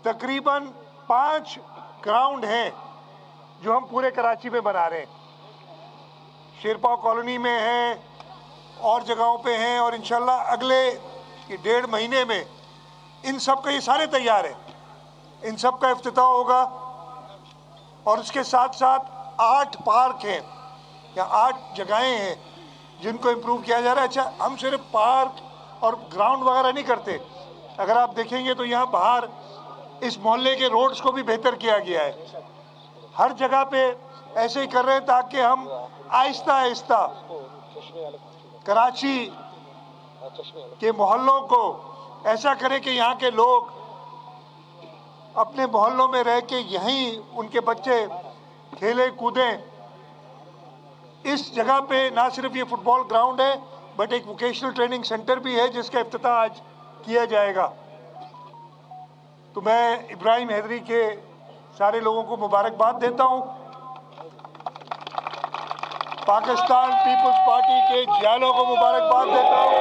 तकरीबन 5 ग्राउंड हैं जो हम पूरे कराची में बना रहे हैं। शेरपाव कॉलोनी में हैं और जगहों पे हैं, और इंशाल्लाह अगले 1.5 महीने में इन सब का, ये सारे तैयार हैं, इन सब का इफ्तिताह होगा। और उसके साथ साथ 8 पार्क हैं या 8 जगहें हैं जिनको इम्प्रूव किया जा रहा है। अच्छा, हम सिर्फ पार्क और ग्राउंड वगैरह नहीं करते। अगर आप देखेंगे तो यहाँ बाहर इस मोहल्ले के रोड्स को भी बेहतर किया गया है। हर जगह पे ऐसे ही कर रहे हैं ताकि हम आहिस्ता आहिस्ता कराची के मोहल्लों को ऐसा करें कि यहाँ के लोग अपने मोहल्लों में रह के यहीं उनके बच्चे खेले कूदें। इस जगह पे ना सिर्फ ये फुटबॉल ग्राउंड है बट एक वोकेशनल ट्रेनिंग सेंटर भी है जिसका इफ्तिताह आज किया जाएगा। तो मैं इब्राहिम हैदरी के सारे लोगों को मुबारकबाद देता हूँ। पाकिस्तान पीपल्स पार्टी के जियालों को मुबारकबाद देता हूँ।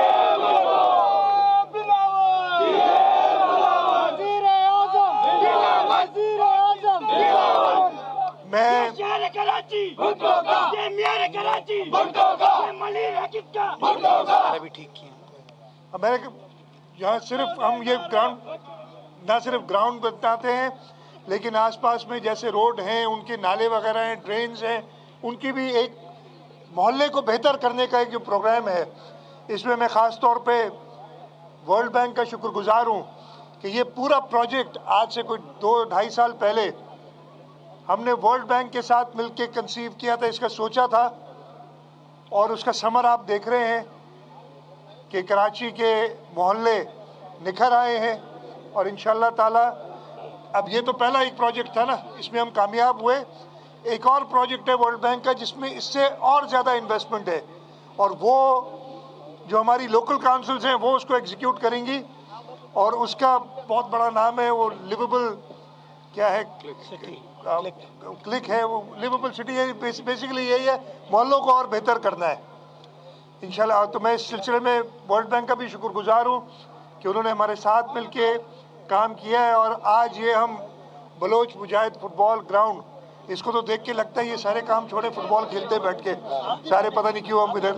मैं भी ठीक किया। मैंने यहाँ सिर्फ हम ये ग्राउंड ना सिर्फ ग्राउंड बताते हैं लेकिन आसपास में जैसे रोड हैं, उनके नाले वगैरह हैं, ड्रेन्स हैं, उनकी भी एक मोहल्ले को बेहतर करने का एक जो प्रोग्राम है, इसमें मैं ख़ास तौर पे वर्ल्ड बैंक का शुक्रगुजार हूँ कि ये पूरा प्रोजेक्ट आज से कोई 2-2.5 साल पहले हमने वर्ल्ड बैंक के साथ मिलकर कंसीव किया था, इसका सोचा था, और उसका समर आप देख रहे हैं कि कराची के मोहल्ले निखर आए हैं। और इंशाल्लाह ताला अब ये तो पहला एक प्रोजेक्ट था ना, इसमें हम कामयाब हुए। एक और प्रोजेक्ट है वर्ल्ड बैंक का जिसमें इससे और ज़्यादा इन्वेस्टमेंट है, और वो जो हमारी लोकल काउंसिल्स हैं वो उसको एग्जीक्यूट करेंगी, और उसका बहुत बड़ा नाम है, वो लिवेबल क्या है, क्लिक है, वो लिवेबल सिटी है। बेसिकली यही है, मोहल्लों को और बेहतर करना है इंशाल्लाह। तो मैं इस सिलसिले में वर्ल्ड बैंक का भी शुक्रगुजार हूँ कि उन्होंने हमारे साथ मिलके काम किया है। और आज ये हम बलोच मुजाहिद फुटबॉल ग्राउंड, इसको तो देख के लगता है ये सारे काम छोड़े फुटबॉल खेलते बैठ के सारे, पता नहीं क्यों हम इधर।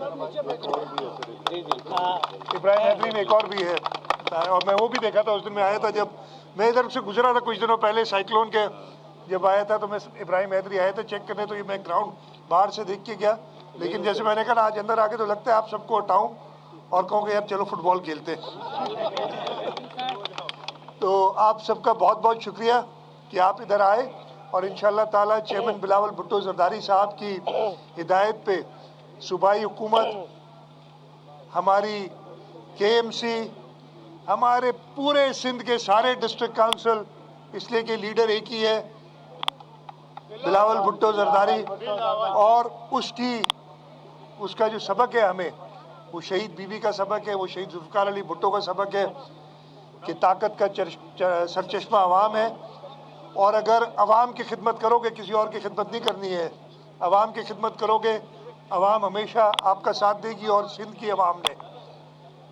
इब्राहिम हैदरी में एक और भी है, और मैं वो भी देखा था उस दिन। मैं आया था जब मैं इधर से गुजरा था कुछ दिनों पहले, साइक्लोन के जब आया था, तो मैं इब्राहिम हैदरी आया था चेक करने, तो ये मैं ग्राउंड बाहर से देख के गया। लेकिन जैसे मैंने कहा आज अंदर आके तो लगता है आप सबको हटाऊं और कहूँ यार चलो फुटबॉल खेलते। तो आप सबका बहुत बहुत शुक्रिया कि आप इधर आए, और इंशाल्लाह ताला चेयरमैन बिलावल भुट्टो जरदारी साहब की हिदायत पे सूबाई हुकूमत, हमारी KMC, हमारे पूरे सिंध के सारे डिस्ट्रिक्ट काउंसिल, इसलिए कि लीडर एक ही है बिलावल भुट्टो जरदारी, और उसका जो सबक है हमें, वो शहीद बीबी का सबक है, वो शहीद जुल्फ़िकार अली भुट्टो का सबक है कि ताकत का सरचश्मा अवाम है। और अगर अवाम की खिदमत करोगे, किसी और की खिदमत नहीं करनी है, अवाम की खिदमत करोगे, अवाम हमेशा आपका साथ देगी। और सिंध की अवाम ने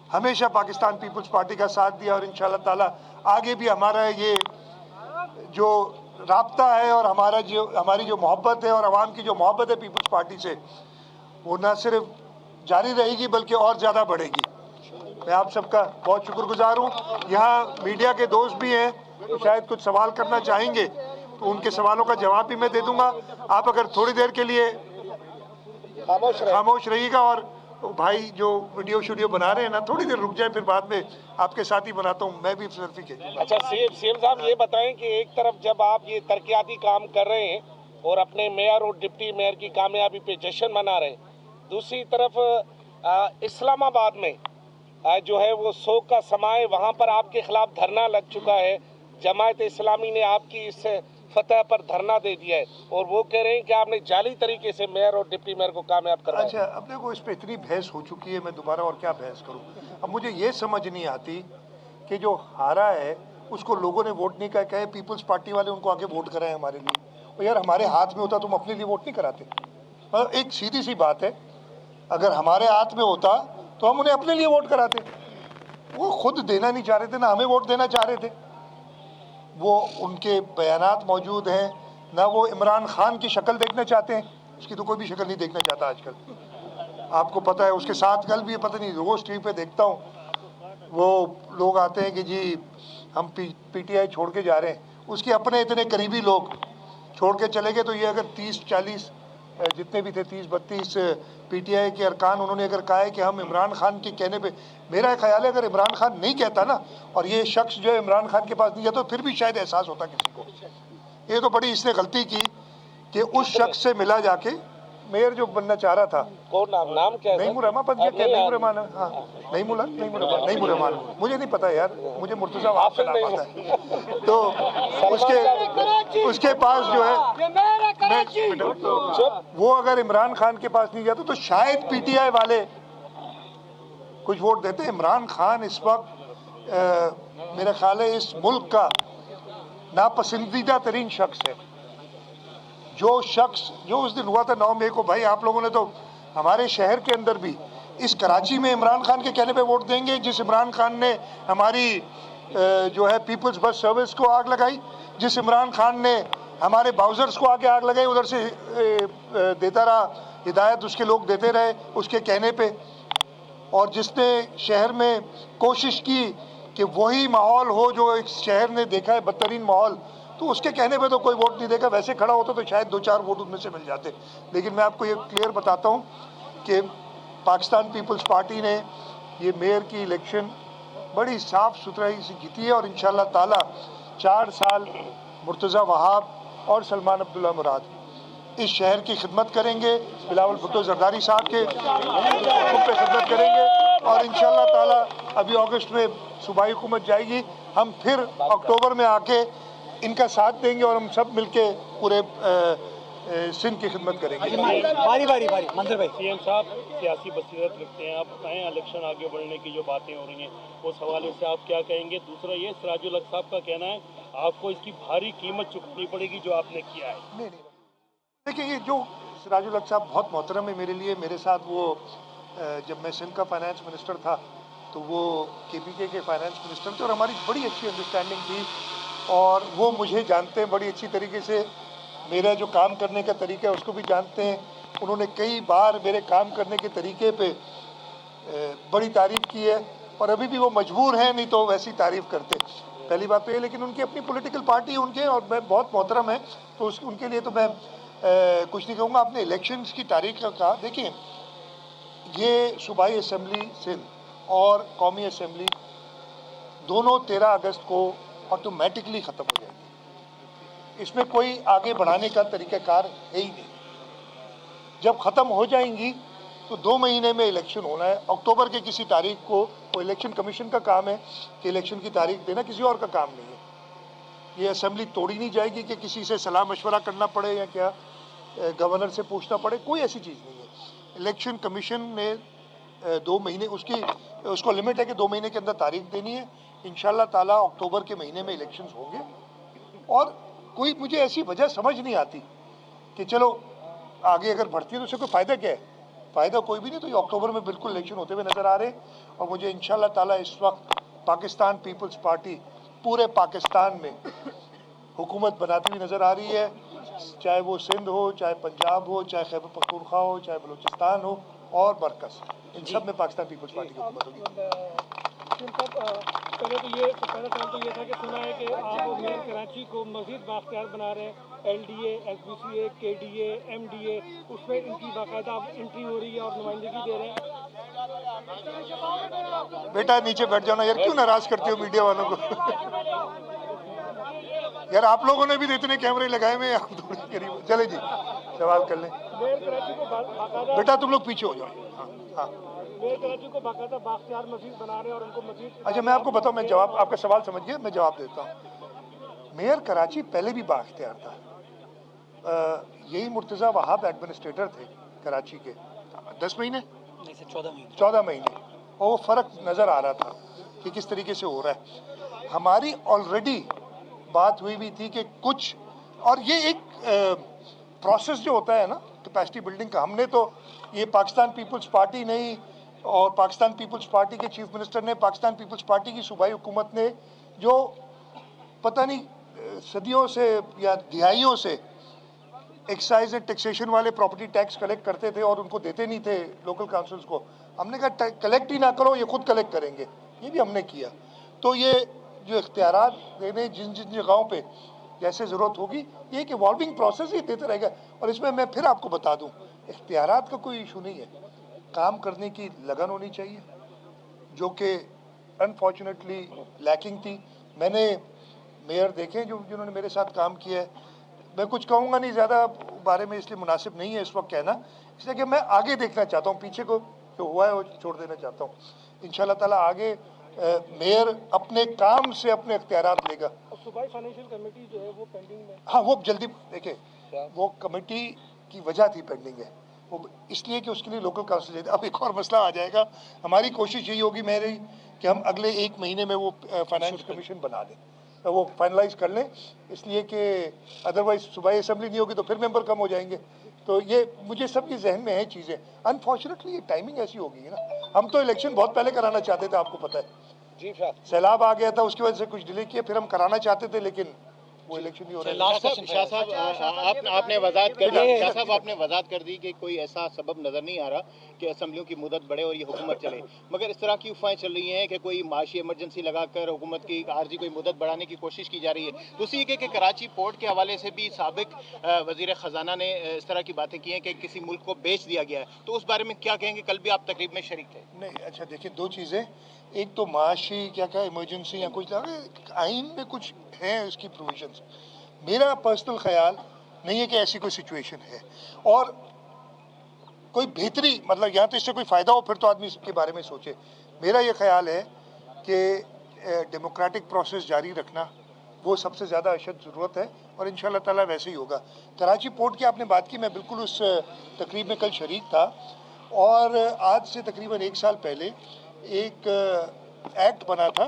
हमेशा पाकिस्तान पीपल्स पार्टी का साथ दिया, और इंशाल्लाह ताला आगे भी हमारा ये जो राब्ता है और हमारी जो मोहब्बत है और अवाम की जो मोहब्बत है पीपल्स पार्टी से, वो ना सिर्फ जारी रहेगी बल्कि और ज़्यादा बढ़ेगी। मैं आप सबका बहुत शुक्रगुजार हूँ। यहाँ मीडिया के दोस्त भी हैं, तो शायद कुछ सवाल करना चाहेंगे, तो उनके सवालों का जवाब भी मैं दे दूंगा। आप अगर थोड़ी देर के लिए खामोश रहिएगा, और भाई जो वीडियो शूडियो बना रहे हैं ना, थोड़ी देर रुक जाए, फिर बाद में आपके साथ ही बनाता हूँ मैं भी सेल्फी के। अच्छा सीएम साहब, ये बताएं कि एक तरफ जब आप ये तरक्याती काम कर रहे हैं और अपने मेयर और डिप्टी मेयर की कामयाबी पे जश्न मना रहे हैं, दूसरी तरफ इस्लामाबाद में जो है वो शोक का समाए, वहाँ पर आपके खिलाफ धरना लग चुका है। जमात इस्लामी ने आपकी इस फतह पर धरना दे दिया है, और वो कह रहे हैं कि आपने जाली तरीके से मेयर और डिप्टी मेयर को कामयाब करवाया। अच्छा, अपने को इस पर इतनी बहस हो चुकी है, मैं दोबारा और क्या बहस करूं। अब मुझे ये समझ नहीं आती कि जो हारा है उसको लोगों ने वोट नहीं किया, कहे पीपल्स पार्टी वाले उनको आगे वोट कराए हमारे लिए। और यार हमारे हाथ में होता तुम अपने लिए वोट नहीं कराते। मतलब एक सीधी सी बात है, अगर हमारे हाथ में होता तो हम उन्हें अपने लिए वोट कराते। वो खुद देना नहीं चाह रहे थे, ना हमें वोट देना चाह रहे थे। वो उनके बयानात मौजूद हैं, ना वो इमरान खान की शक्ल देखना चाहते हैं। उसकी तो कोई भी शक्ल नहीं देखना चाहता आजकल, आपको पता है। उसके साथ कल भी पता नहीं रोज़ टीवी पे देखता हूँ, वो लोग आते हैं कि जी हम पीटीआई छोड़ के जा रहे हैं। उसके अपने इतने करीबी लोग छोड़ के चले गए, तो ये अगर 30-40 जितने भी थे 30-32 पीटीआई के अरकान, उन्होंने अगर कहा है कि हम इमरान खान के कहने पे, मेरा ख्याल है अगर इमरान खान नहीं कहता ना, और ये शख्स जो है इमरान खान के पास नहीं जाता, तो फिर भी शायद एहसास होता किसी को। ये तो बड़ी इसने गलती की कि उस शख्स से मिला जाके। मेयर जो बनना चाह रहा था, कौन नाम क्या है? नईमुर रहमान बन गया क्या? नईमुर रहमान, हाँ नईमुर रहमान, मुझे नहीं पता यार, मुझे मुर्तज़ा वहाब का नाम आता है। तो उसके पास जो है, वो अगर इमरान खान के पास नहीं जाता तो शायद पीटीआई वाले कुछ वोट देते। इमरान खान इस वक्त मेरा ख्याल है इस मुल्क का नापसंदीदा तरीन शख्स है। जो शख्स जो उस दिन हुआ था 9 मई को, भाई आप लोगों ने तो हमारे शहर के अंदर भी, इस कराची में इमरान खान के कहने पे वोट देंगे, जिस इमरान खान ने हमारी जो है पीपल्स बस सर्विस को आग लगाई, जिस इमरान खान ने हमारे बाउजर्स को आके आग लगाई, उधर से देता रहा हिदायत, उसके लोग देते रहे उसके कहने पे, और जिसने शहर में कोशिश की कि वही माहौल हो जो एक शहर ने देखा है बदतरीन माहौल, तो उसके कहने पे तो कोई वोट नहीं देगा। वैसे खड़ा होता तो शायद 2-4 वोट उनमें से मिल जाते। लेकिन मैं आपको ये क्लियर बताता हूँ कि पाकिस्तान पीपल्स पार्टी ने ये मेयर की इलेक्शन बड़ी साफ़ सुथराई से जीती है, और इंशाअल्लाह ताला 4 साल मुर्तज़ा वहाब और सलमान अब्दुल्ला मुराद इस शहर की खिदमत करेंगे, बिलावल भुट्टो जरदारी साहब के हुक्म पे खिदमत करेंगे, और इंशाअल्लाह ताला अभी अगस्त में सूबाई हुकूमत जाएगी, हम फिर अक्टूबर में आके इनका साथ देंगे और हम सब मिलके पूरे सिंध की खिदमत करेंगे। बारी मंजर भाई। सीएम साहब सियासी बसीरत रखते हैं, आप बताएं इलेक्शन आगे बढ़ने की जो बातें हो रही हैं उस हवाले से आप क्या कहेंगे? दूसरा ये सिराजुल हक साहब का कहना है आपको इसकी भारी कीमत चुकानी पड़ेगी जो आपने किया है। नहीं, देखिए ये जो सिराजुल हक साहब बहुत मोहतरम है मेरे लिए। मेरे साथ वो जब मैं सिंध का फाइनेंस मिनिस्टर था तो वो केपीके के फाइनेंस मिनिस्टर थे, और हमारी बड़ी अच्छी अंडरस्टैंडिंग थी, और वो मुझे जानते हैं बड़ी अच्छी तरीके से। मेरा जो काम करने का तरीका है उसको भी जानते हैं। उन्होंने कई बार मेरे काम करने के तरीके पे बड़ी तारीफ़ की है, और अभी भी वो मजबूर हैं, नहीं तो वैसी तारीफ़ करते। पहली बात तो ये, लेकिन उनकी अपनी पॉलिटिकल पार्टी उनके, और मैं बहुत मोहतरम है, तो उनके लिए तो मैं कुछ नहीं कहूँगा। आपने इलेक्शंस की तारीख का कहा, देखिए ये सूबाई असम्बली सिंध और कौमी असम्बली दोनों 13 अगस्त को ऑटोमेटिकली ख़त्म हो जाएगी। इसमें कोई आगे बढ़ाने का तरीक़ाकार है ही नहीं। जब ख़त्म हो जाएंगी तो 2 महीने में इलेक्शन होना है, अक्टूबर के किसी तारीख को। वो इलेक्शन कमीशन का काम है कि इलेक्शन की तारीख देना, किसी और का काम नहीं है। ये असम्बली तोड़ी नहीं जाएगी कि किसी से सलाह मशवरा करना पड़े या क्या गवर्नर से पूछना पड़े, कोई ऐसी चीज़ नहीं है। इलेक्शन कमीशन ने 2 महीने उसको लिमिट है कि 2 महीने के अंदर तारीख देनी है। इंशाअल्लाह ताला अक्टूबर के महीने में इलेक्शंस होंगे, और कोई मुझे ऐसी वजह समझ नहीं आती कि चलो आगे अगर बढ़ती है तो उससे कोई फ़ायदा क्या है? फ़ायदा कोई भी नहीं। तो ये अक्टूबर में बिल्कुल इलेक्शन होते हुए नज़र आ रहे हैं, और मुझे इंशाअल्लाह ताला इस वक्त पाकिस्तान पीपल्स पार्टी पूरे पाकिस्तान में हुकूमत बनाती हुई नज़र आ रही है, चाहे वो सिंध हो, चाहे पंजाब हो, चाहे खैबर पख्तूनख्वा हो, चाहे बलूचिस्तान हो, और मरकज़, इन सब में पाकिस्तान पीपल्स पार्टी की हुकूमत होगी। पहले तो ये पहला सवाल तो ये था कि सुना है कि आप मेयर कराची को मजीद बाख्तियार बना रहे हैं, LDA, SBCA, KDA, MDA, उसमें इनकी बाकायदा एंट्री हो रही है और नुमाइंदगी दे रहे हैं। बेटा नीचे बैठ जाना यार, क्यों नाराज करते हो मीडिया वालों को? यार आप लोगों ने भी तो इतने कैमरे लगाए हुए, आप थोड़ी करीब चले जी, सवाल कर लें। मेयर कराची को बाकायदा, बेटा तुम लोग पीछे हो जाओ। हाँ मेयर कराची को बाकायदा बाख्तियार मजीद बना रहे हैं और उनको मजीद। अच्छा, मैं आपको बताऊं, मैं जवाब, आपका सवाल समझ गया, मैं जवाब देता हूँ। मेयर कराची पहले भी बाख्तियार था। यही मुर्तज़ा वहाब एडमिनिस्ट्रेटर थे कराची के 10 महीने, नहीं से 14 महीने, और वो फ़र्क नज़र आ रहा था कि किस तरीके से हो रहा है। हमारी ऑलरेडी बात हुई भी थी कि कुछ, और ये एक प्रोसेस जो होता है ना कैपेसिटी बिल्डिंग का, हमने तो ये पाकिस्तान पीपल्स पार्टी नहीं, और पाकिस्तान पीपल्स पार्टी के चीफ मिनिस्टर ने, पाकिस्तान पीपल्स पार्टी की सूबाई हुकूमत ने, जो पता नहीं सदियों से या दिहाइयों से एक्साइज एंड टैक्सेशन वाले प्रॉपर्टी टैक्स कलेक्ट करते थे और उनको देते नहीं थे लोकल काउंसिल्स को। हमने कहा कलेक्ट ही ना करो, ये खुद कलेक्ट करेंगे, ये भी हमने किया। तो ये जो इख्तियारात देने जिन जिन जगहों पे जैसे ज़रूरत होगी, ये एक इवॉल्विंग प्रोसेस ही देते रहेगा। और इसमें मैं फिर आपको बता दूं, इख्तियारात का कोई इशू नहीं है, काम करने की लगन होनी चाहिए, जो कि अनफॉर्चुनेटली लैकिंग थी। मैंने मेयर देखे जो जिन्होंने मेरे साथ काम किया है, मैं कुछ कहूँगा नहीं ज़्यादा बारे में, इसलिए मुनासिब नहीं है इस वक्त कहना, इसलिए कि मैं आगे देखना चाहता हूँ, पीछे को जो हुआ है वो छोड़ देना चाहता हूँ। इंशाल्लाह ताला आगे मेयर अपने काम से अपने इख्तियारात लेगा। और सूबाई फाइनेंशियल कमेटी जो है वो पेंडिंग में, हाँ, वो जल्दी देखिए, वो कमेटी की वजह थी पेंडिंग है, वो इसलिए कि उसके लिए लोकल काउंसिल। अब एक और मसला आ जाएगा, हमारी कोशिश यही होगी मेरी कि हम अगले 1 महीने में वो फाइनेंस कमीशन बना दें, तो वो फाइनलाइज कर लें, इसलिए कि अदरवाइज सुबह असेंबली नहीं होगी तो फिर मेंबर कम हो जाएंगे। तो ये मुझे सब ये जहन में है चीज़ें। अनफॉर्चुनेटली ये टाइमिंग ऐसी हो गई है ना, हम तो इलेक्शन बहुत पहले कराना चाहते थे, आपको पता है, जी सर। सैलाब आ गया था, उसकी वजह से कुछ डिले किया, फिर हम कराना चाहते थे लेकिन वो इलेक्शन नहीं हो रहा है। शाह साहब आपने वजाहत कर दी, शाह साहब आपने वजाहत कर दी कि कोई ऐसा सबब नज़र नहीं आ रहा कि असम्बलियों की मुदत बढ़े और ये हुकूमत चले, मगर इस तरह की अफवाहें चल रही हैं कि कोई माशी इमरजेंसी लगाकर हुकूमत की आर्जी कोई मुदत बढ़ाने की कोशिश की जा रही है। दूसरी कि कराची पोर्ट के हवाले से भी साबिक वज़ीर ख़जाना ने इस तरह की बातें की हैं कि किसी मुल्क को बेच दिया गया है, तो उस बारे में क्या कहेंगे? कल भी आप तकरीब में शरीक थे। नहीं, अच्छा देखिए, 2 चीज़ें, एक तो माशी क्या क्या इमरजेंसी या कुछ आइन में कुछ है उसकी प्रोविजंस। मेरा पर्सनल ख्याल नहीं है कि ऐसी कोई सिचुएशन है, और कोई बेहतरी मतलब यहाँ तो इससे कोई फ़ायदा हो फिर तो आदमी इसके बारे में सोचे। मेरा ये ख्याल है कि डेमोक्रेटिक प्रोसेस जारी रखना वो सबसे ज़्यादा अशद ज़रूरत है, और इंशाल्लाह ताला वैसे ही होगा। कराची पोर्ट की आपने बात की, मैं बिल्कुल उस तकरीब में कल शरीक था, और आज से तकरीबन 1 साल पहले एक एक्ट बना था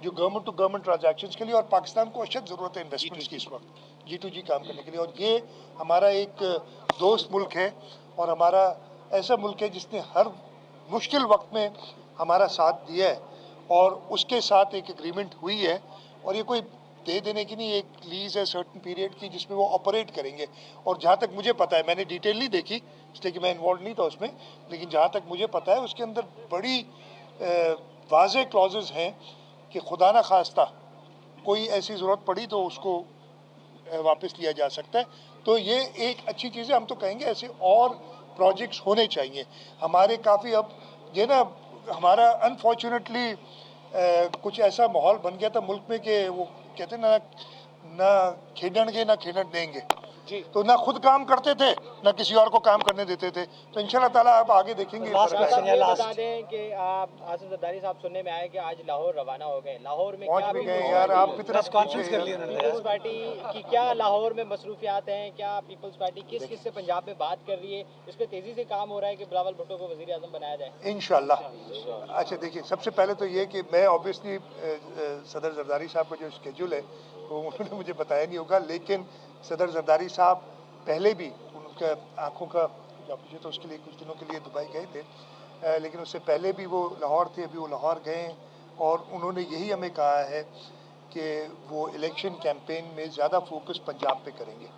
जो गवर्नमेंट टू गवर्नमेंट ट्रांजैक्शंस के लिए, और पाकिस्तान को अशद ज़रूरत है इन्वेस्टमेंट्स की इस वक्त, G2G काम करने के लिए। और ये हमारा एक दोस्त मुल्क है, और हमारा ऐसा मुल्क है जिसने हर मुश्किल वक्त में हमारा साथ दिया है, और उसके साथ एक एग्रीमेंट हुई है, और ये कोई दे देने की नहीं, एक लीज है सर्टन पीरियड की जिसमें वो ऑपरेट करेंगे। और जहाँ तक मुझे पता है, मैंने डिटेल नहीं देखी इसलिए कि मैं इन्वॉल्व नहीं था उसमें, लेकिन जहाँ तक मुझे पता है उसके अंदर बड़ी वाज़ेह क्लॉजेस हैं कि खुदा ना खास्ता कोई ऐसी ज़रूरत पड़ी तो उसको वापस लिया जा सकता है। तो ये एक अच्छी चीज़ है, हम तो कहेंगे ऐसे और प्रोजेक्ट्स होने चाहिए हमारे काफ़ी। अब ये ना हमारा अनफॉर्चुनेटली कुछ ऐसा माहौल बन गया था मुल्क में कि वो कहते ना ना खेडणगे ना खेडण देंगे, तो ना खुद काम करते थे ना किसी और को काम करने देते थे। तो इंशाल्लाह ताला आप आगे देखेंगे। बता दें कि आसिफ जरदारी साहब सुनने में आए कि आज लाहौर रवाना हो गए, लाहौर में पहुंच भी गए यार, आप कितना कॉन्फ्रेंस कर लिया उन्होंने। पीपल्स पार्टी की क्या लाहौर में मसरूफियात हैं, क्या पीपल्स पार्टी किस किस से पंजाब में बात कर रही है, इस पर तेजी से काम हो रहा है कि बिलावल भुट्टो को वजीर आजम बनाया जाए इंशाल्लाह। अच्छा देखिए, सबसे पहले तो ये कि मैं ऑब्वियसली सदर जरदारी साहब का जो स्केड्यूल है वो उन्होंने मुझे बताया नहीं होगा, लेकिन सदर जरदारी साहब पहले भी उनका आँखों का ऑपरेशन तो उसके लिए कुछ दिनों के लिए दुबई गए थे, लेकिन उससे पहले भी वो लाहौर थे, अभी वो लाहौर गए, और उन्होंने यही हमें कहा है कि वो इलेक्शन कैंपेन में ज़्यादा फोकस पंजाब पे करेंगे।